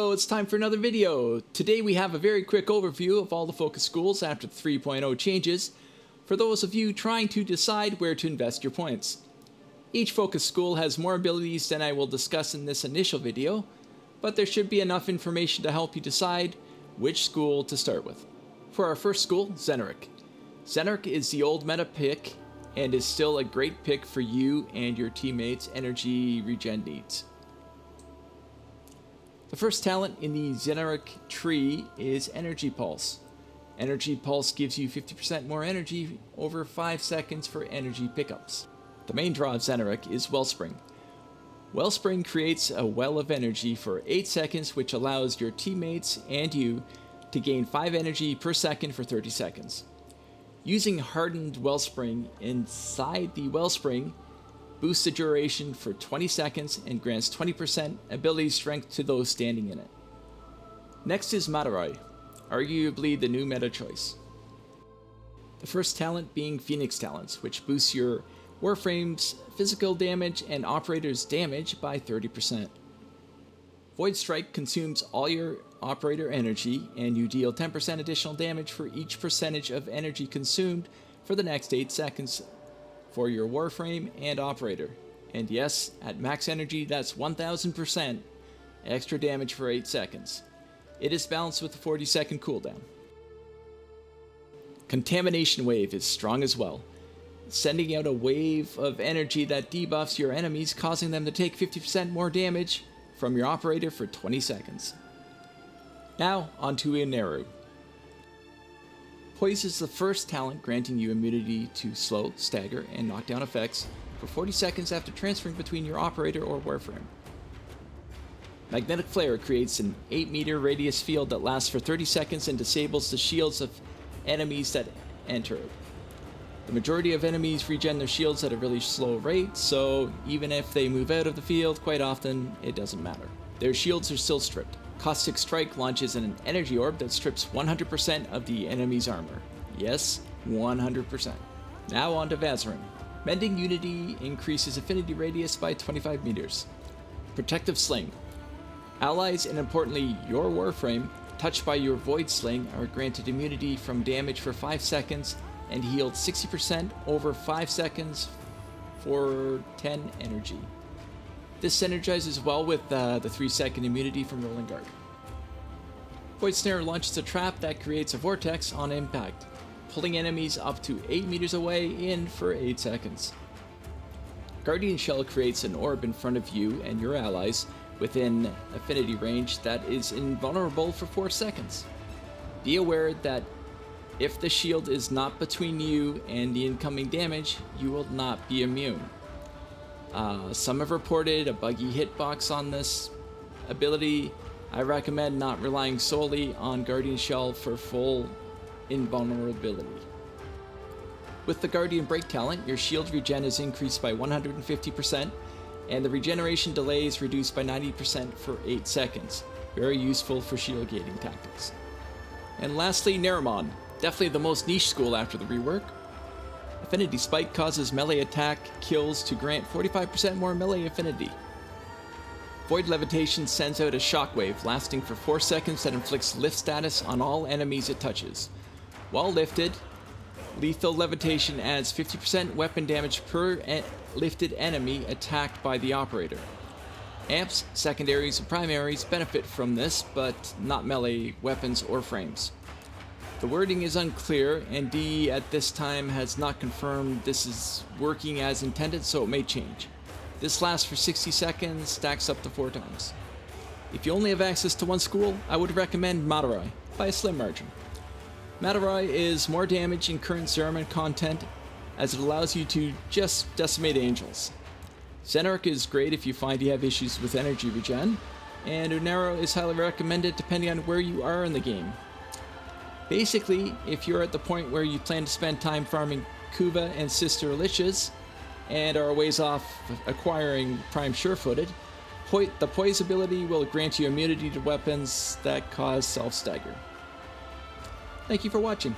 Hello, it's time for another video. Today we have a very quick overview of all the focus schools after the 3.0 changes for those of you trying to decide where to invest your points. Each focus school has more abilities than I will discuss in this initial video, but there should be enough information to help you decide which school to start with. For our first school, Zenurik. Zenurik is the old meta pick and is still a great pick for you and your teammates' energy regen needs. The first talent in the Zenurik tree is Energy Pulse. Energy Pulse gives you 50% more energy over 5 seconds for energy pickups. The main draw of Zenurik is Wellspring. Wellspring creates a well of energy for 8 seconds, which allows your teammates and you to gain 5 energy per second for 30 seconds. Using Hardened Wellspring inside the Wellspring boosts the duration for 20 seconds and grants 20% ability strength to those standing in it. Next is Madurai, arguably the new meta choice. The first talent being Phoenix Talents, which boosts your Warframe's physical damage and operator's damage by 30%. Void Strike consumes all your operator energy, and you deal 10% additional damage for each percentage of energy consumed for the next 8 seconds for your Warframe and operator. And yes, at max energy, that's 1000% extra damage for 8 seconds. It is balanced with a 40-second cooldown. Contamination Wave is strong as well, sending out a wave of energy that debuffs your enemies, causing them to take 50% more damage from your operator for 20 seconds. Now, on to Unairu. Poise is the first talent granting you immunity to slow, stagger, and knockdown effects for 40 seconds after transferring between your operator or Warframe. Magnetic Flare creates an 8-meter radius field that lasts for 30 seconds and disables the shields of enemies that enter it. The majority of enemies regen their shields at a really slow rate, so even if they move out of the field, quite often it doesn't matter. Their shields are still stripped. Caustic Strike launches an energy orb that strips 100% of the enemy's armor. Yes, 100%. Now on to Vazarin. Mending Unity increases affinity radius by 25 meters. Protective Sling. Allies, and importantly your Warframe, touched by your Void Sling are granted immunity from damage for 5 seconds and healed 60% over 5 seconds for 10 energy. This synergizes well with the 3-second immunity from Rolling Guard. Void Snare launches a trap that creates a vortex on impact, pulling enemies up to 8 meters away in for 8 seconds. Guardian Shell creates an orb in front of you and your allies within affinity range that is invulnerable for 4 seconds. Be aware that if the shield is not between you and the incoming damage, you will not be immune. Some have reported a buggy hitbox on this ability. I recommend not relying solely on Guardian Shell for full invulnerability. With the Guardian Break talent, your shield regen is increased by 150%, and the regeneration delay is reduced by 90% for 8 seconds. Very useful for shield gating tactics. And lastly, Naramon. Definitely the most niche school after the rework. Affinity Spike causes melee attack kills to grant 45% more melee affinity. Void Levitation sends out a shockwave lasting for 4 seconds that inflicts lift status on all enemies it touches. While lifted, Lethal Levitation adds 50% weapon damage per lifted enemy attacked by the operator. Amps, secondaries, and primaries benefit from this, but not melee weapons or frames. The wording is unclear, and DE at this time has not confirmed this is working as intended, so it may change. This lasts for 60 seconds, stacks up to 4 times. If you only have access to one school, I would recommend Madurai, by a slim margin. Madurai is more damage in current Naramon content, as it allows you to just decimate angels. Zenurik is great if you find you have issues with energy regen, and Unairu is highly recommended depending on where you are in the game. Basically, if you're at the point where you plan to spend time farming Kuva and Sister Liches, and are a ways off acquiring Prime Surefooted, the Poise ability will grant you immunity to weapons that cause self-stagger. Thank you for watching.